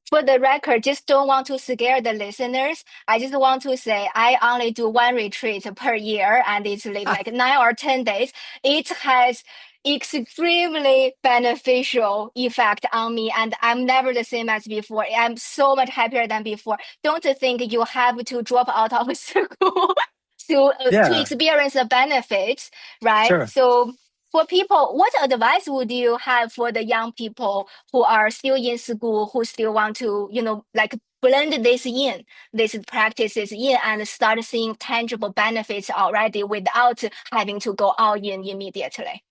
For the record, just don't want to scare the listeners. I just want to say I only do one retreat per year, and it's like 9 or 10 days. It has extremely beneficial effect on me, and I'm never the same as before. I'm so much happier than before. Don't think you have to drop out of school to Yeah, experience the benefits, right? sure. So for people, what advice would you have for the young people who are still in school, who still want to, like blend this in, these practices in, and start seeing tangible benefits already without having to go all in immediately?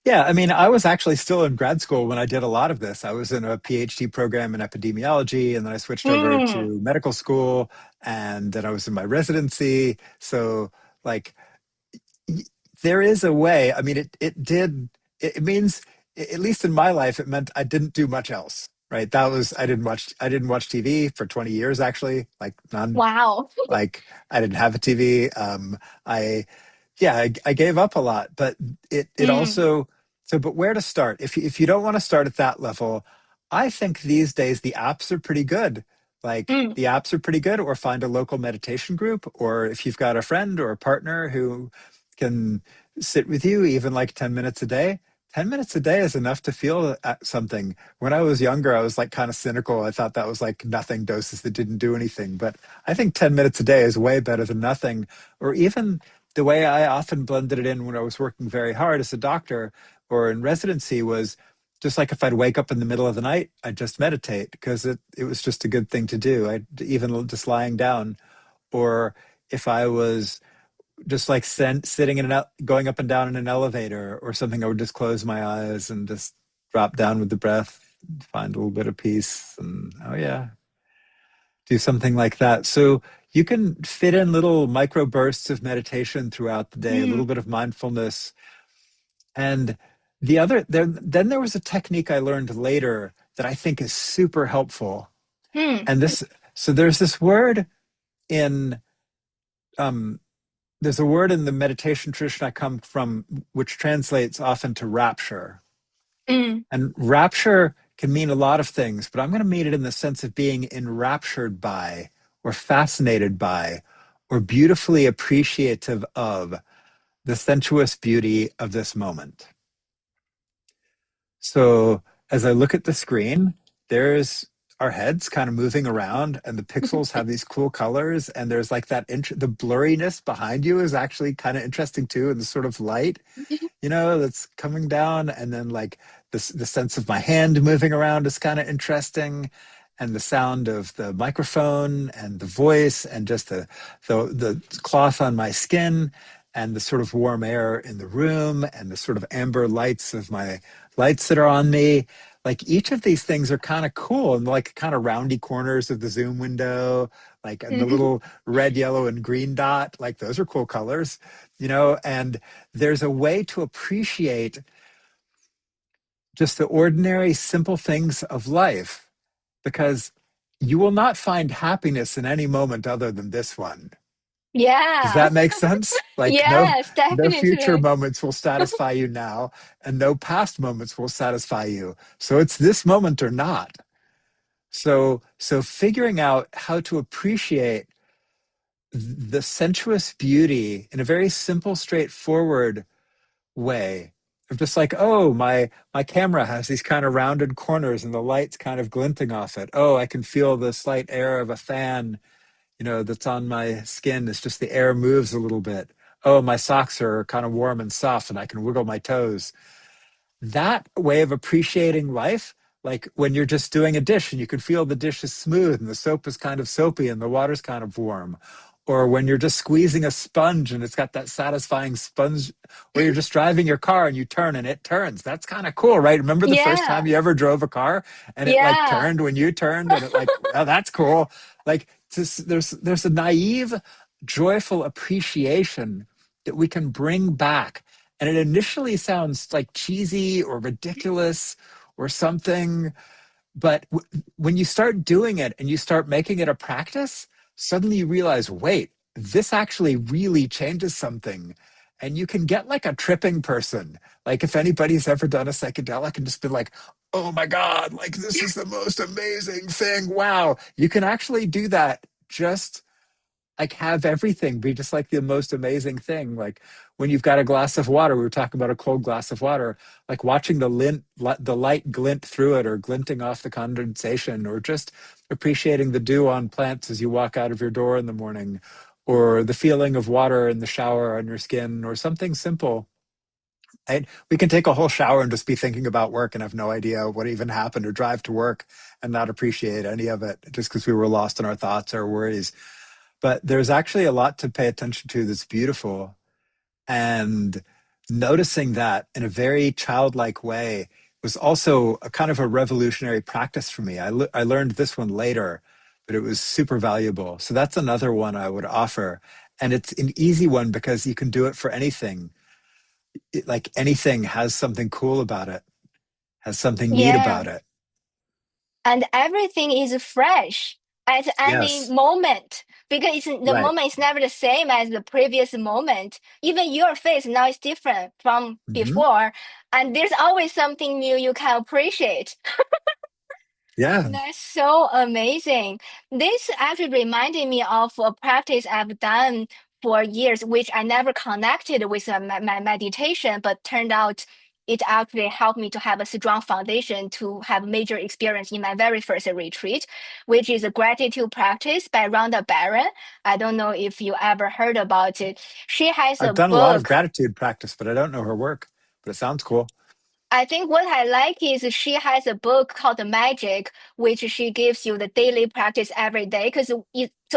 Yeah, I mean, I was actually still in grad school when I did a lot of this. I was in a PhD program in epidemiology, and then I switched over Mm, to medical school, and then I was in my residency. So, like, y- there is a way. I mean, it means, at least in my life, it meant I didn't do much else, right? I didn't watch TV for 20 years, actually, like none. wow. Like, I didn't have a TV. I yeah, I gave up a lot, but it Mm, also, so, but where to start? If you don't want to start at that level, I think these days the apps are pretty good. Like, mm, the apps are pretty good, or find a local meditation group, or if you've got a friend or a partner who can sit with you even like 10 minutes a day. 10 minutes a day is enough to feel something. When I was younger, I was like kind of cynical. I thought that was like nothing doses that didn't do anything. But I think 10 minutes a day is way better than nothing. Or even the way I often blended it in when I was working very hard as a doctor or in residency was just like if I'd wake up in the middle of the night, I'd just meditate because it was just a good thing to do. I even just lying down, or if I was just like sitting in going up and down in an elevator or something, I would just close my eyes and just drop down with the breath, find a little bit of peace, and oh yeah, do something like that. So you can fit in little micro bursts of meditation throughout the day, a little mm, bit of mindfulness. And then there was a technique I learned later that I think is super helpful. mm. And so there's this word in, um, there's a word in the meditation tradition I come from, which translates often to rapture. Mm. And rapture can mean a lot of things, but I'm going to mean it in the sense of being enraptured by, or fascinated by, or beautifully appreciative of the sensuous beauty of this moment. So as I look at the screen, there's our heads kind of moving around, and the pixels have these cool colors, and there's like the blurriness behind you is actually kind of interesting too, and the sort of light, that's coming down, and then like the sense of my hand moving around is kind of interesting, and the sound of the microphone and the voice and just the cloth on my skin and the sort of warm air in the room and the sort of amber lights of my lights that are on me. Like, each of these things are kind of cool, and like kind of roundy corners of the zoom window, like, and the little red, yellow, and green dot, like those are cool colors, and there's a way to appreciate just the ordinary, simple things of life, because you will not find happiness in any moment other than this one. Does Yeah. that make sense? Like, Yes, no future definitely. moments will satisfy you now, and no past moments will satisfy you. So it's this moment or not. So figuring out how to appreciate the sensuous beauty in a very simple, straightforward way of just like, oh, my camera has these kind of rounded corners and the light's kind of glinting off it. Oh, I can feel the slight air of a fan, that's on my skin. It's just the air moves a little bit. Oh, my socks are kind of warm and soft and I can wiggle my toes. That way of appreciating life, like when you're just doing a dish and you can feel the dish is smooth and the soap is kind of soapy and the water's kind of warm, or when you're just squeezing a sponge and it's got that satisfying sponge, or you're just driving your car and you turn and it turns. That's kind of cool, right? Remember the first time Yeah. you ever drove a car and it like Yeah. turned when you turned, and it like, oh, that's cool. Like, there's a naive, joyful appreciation that we can bring back, and it initially sounds like cheesy or ridiculous or something. But when you start doing it and you start making it a practice, suddenly you realize, wait, this actually really changes something. and you can get like a tripping person. Like if anybody's ever done a psychedelic and just been like, oh my God, like this is the most amazing thing. Wow. You can actually do that, just like have everything be just like the most amazing thing. Like when you've got a glass of water, we were talking about a cold glass of water, like watching the light glint through it, or glinting off the condensation, or just appreciating the dew on plants as you walk out of your door in the morning, or the feeling of water in the shower on your skin, or something simple. And we can take a whole shower and just be thinking about work and have no idea what even happened, or drive to work and not appreciate any of it just because we were lost in our thoughts or worries. But there's actually a lot to pay attention to that's beautiful. And noticing that in a very childlike way was also a kind of a revolutionary practice for me. I learned this one later, but it was super valuable. So that's another one I would offer. And it's an easy one because you can do it for anything. Like anything has something cool about it, has something neat Yeah. about it. And everything is fresh at any Yes, moment because the right. moment is never the same as the previous moment. Even your face now is different from Hmm. before, and there's always something new you can appreciate. Yeah. That's so amazing. This actually reminded me of a practice I've done for years, which I never connected with my meditation, but turned out it actually helped me to have a strong foundation to have major experience in my very first retreat, which is a gratitude practice by Rhonda Barron. I don't know if you ever heard about it. She has I've a done a lot of book. gratitude practice, but I don't know her work, but it sounds cool. I think what I like is she has a book called The Magic, which she gives you the daily practice every day. So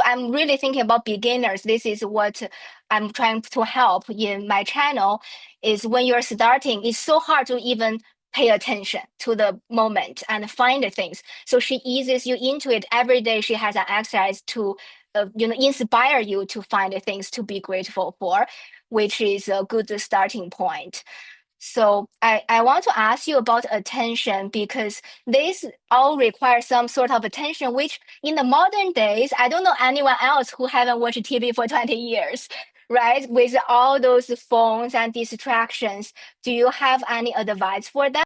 I'm really thinking about beginners. This is what I'm trying to help in my channel. Is when you're starting, it's so hard to even pay attention to the moment and find the things. So she eases you into it every day. She has an exercise to, inspire you to find the things to be grateful for, which is a good starting point. So I want to ask you about attention because this all requires some sort of attention, which in the modern days, I don't know anyone else who haven't watched TV for 20 years, right? With all those phones and distractions, do you have any advice for them?